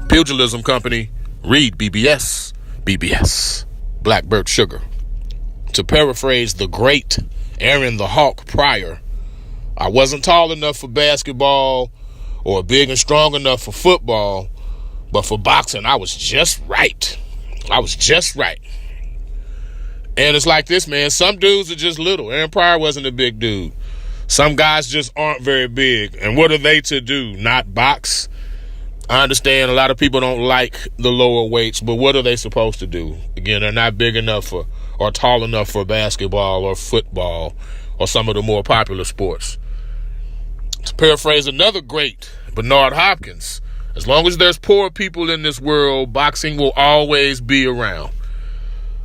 Pugilism Company, read BBS, BBS, Blackbird Sugar. To paraphrase the great Aaron the Hawk Pryor, I wasn't tall enough for basketball or big and strong enough for football, but for boxing, I was just right. I was just right. And it's like this, man. Some dudes are just little. Aaron Pryor wasn't a big dude. Some guys just aren't very big. And what are they to do? Not box? I understand a lot of people don't like the lower weights, but what are they supposed to do? Again, they're not big enough for or tall enough for basketball or football or some of the more popular sports. To paraphrase another great, Bernard Hopkins, as long as there's poor people in this world, boxing will always be around.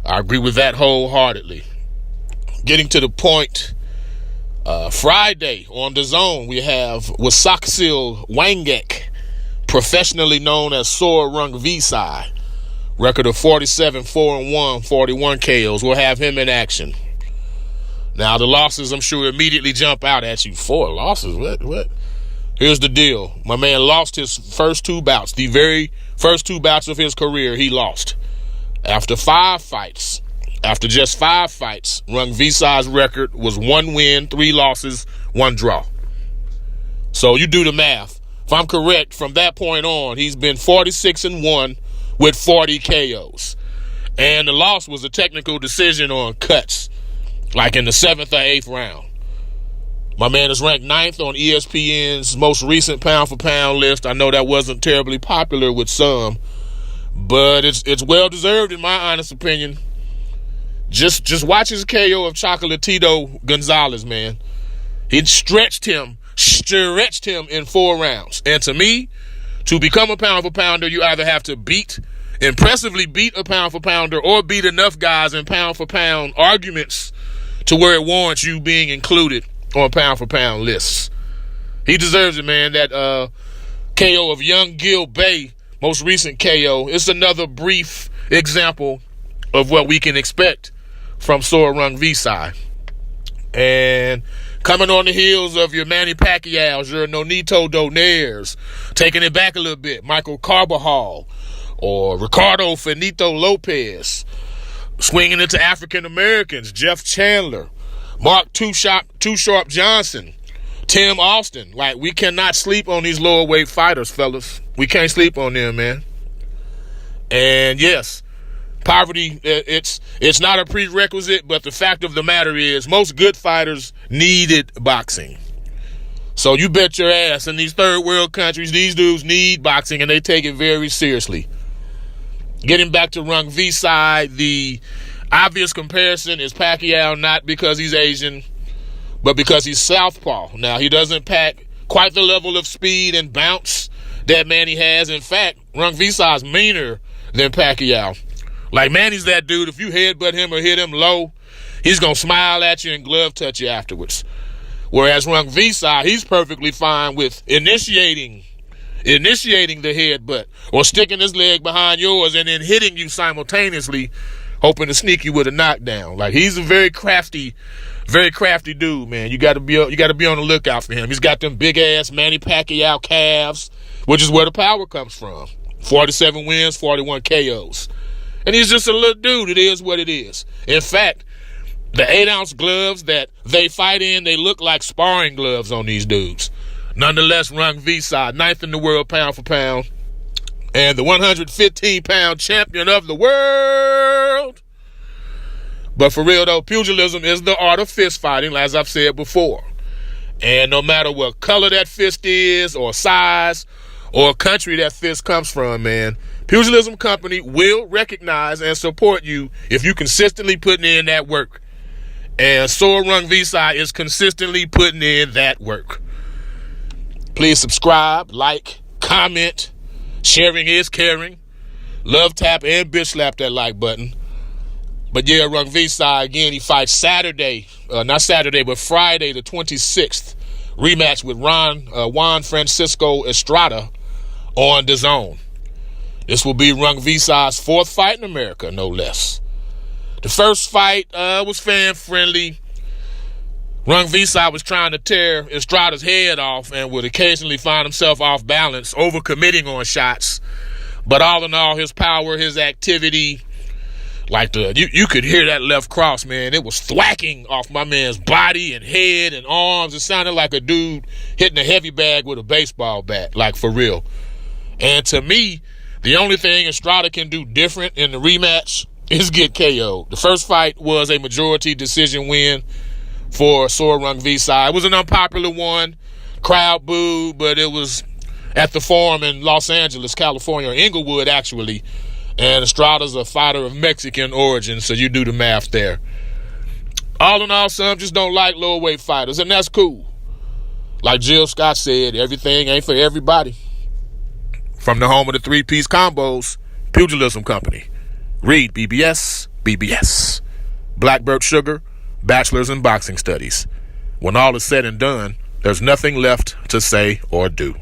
I agree with that wholeheartedly. Getting to the point, Friday on DAZN, we have Wasaksil Wangek, professionally known as Sor Rungvisai. Record of 47-4-1, 41 KOs. We'll have him in action. Now, the losses, I'm sure, immediately jump out at you. 4 losses? What? Here's the deal. My man lost his first 2 bouts. The very first 2 bouts of his career, he lost. After just 5 fights, Rungvisai's record was 1 win, 3 losses, 1 draw. So you do the math. If I'm correct, from that point on, he's been 46-1 with 40 KOs. And the loss was a technical decision on cuts, like in the 7th or 8th round. My man is ranked 9th on ESPN's most recent pound-for-pound list. I know that wasn't terribly popular with some, but it's well-deserved in my honest opinion. Just watch his KO of Chocolatito Gonzalez, man. He stretched him in 4 rounds. And to me, to become a pound-for-pounder, you either have to impressively beat a pound-for-pounder or beat enough guys in pound-for-pound arguments to where it warrants you being included on pound-for-pound lists. He deserves it, man. That KO of Young Gil Bay, most recent KO, it's another brief example of what we can expect from Sor Rungvisai. And coming on the heels of your Manny Pacquiao's, your Nonito Donaire's, taking it back a little bit, Michael Carbajal or Ricardo Finito Lopez, swinging into African Americans, Jeff Chandler, Mark Too Sharp Johnson, Tim Austin. Like, we cannot sleep on these lower weight fighters, fellas. We can't sleep on them, man. And yes, poverty, it's not a prerequisite, but the fact of the matter is most good fighters needed boxing. So you bet your ass in these third world countries, these dudes need boxing and they take it very seriously. Getting back to Rungvisai, the obvious comparison is Pacquiao, not because he's Asian, but because he's southpaw. Now, he doesn't pack quite the level of speed and bounce that Manny has. In fact, Rungvisai's meaner than Pacquiao. Like, Manny's that dude, if you headbutt him or hit him low, he's going to smile at you and glove touch you afterwards. Whereas Rungvisai, he's perfectly fine with initiating the headbutt or sticking his leg behind yours and then hitting you simultaneously, hoping to sneak you with a knockdown. Like, he's a very crafty dude, man. You got to be on the lookout for him. He's got them big ass Manny Pacquiao calves, which is where the power comes from. 47 wins, 41 KOs. And he's just a little dude. It is what it is. In fact, the 8-ounce gloves that they fight in, they look like sparring gloves on these dudes. Nonetheless, Rungvisai, 9th in the world pound for pound, and the 115-pound champion of the world. But for real, though, pugilism is the art of fist fighting, as I've said before. And no matter what color that fist is, or size, or country that fist comes from, man, Pugilism Company will recognize and support you if you consistently putting in that work. And Sor Rungvisai is consistently putting in that work. Please subscribe, like, comment. Sharing is caring. Love tap and bitch slap that like button. But yeah, Rungvisai, again, he fights Friday the 26th. Rematch with Juan Fransico Estrada on DAZN. This will be Rungvisai's 4th fight in America, no less. The first fight was fan-friendly. Rungvisai was trying to tear Estrada's head off and would occasionally find himself off balance, overcommitting on shots. But all in all, his power, his activity, like you could hear that left cross, man. It was thwacking off my man's body and head and arms. It sounded like a dude hitting a heavy bag with a baseball bat, like for real. And to me, the only thing Estrada can do different in the rematch is get KO'd. The first fight was a majority decision win for Sor Rungvisai. It was an unpopular one. Crowd booed, but it was at the Forum in Los Angeles, California, or Inglewood, actually. And Estrada's a fighter of Mexican origin, so you do the math there. All in all, some just don't like lower weight fighters, and that's cool. Like Jill Scott said, everything ain't for everybody. From the home of the three-piece combos, Pugilism Company. Read BBS, BBS. Blackbird Sugar, Bachelor's in Boxing Studies. When all is said and done, there's nothing left to say or do.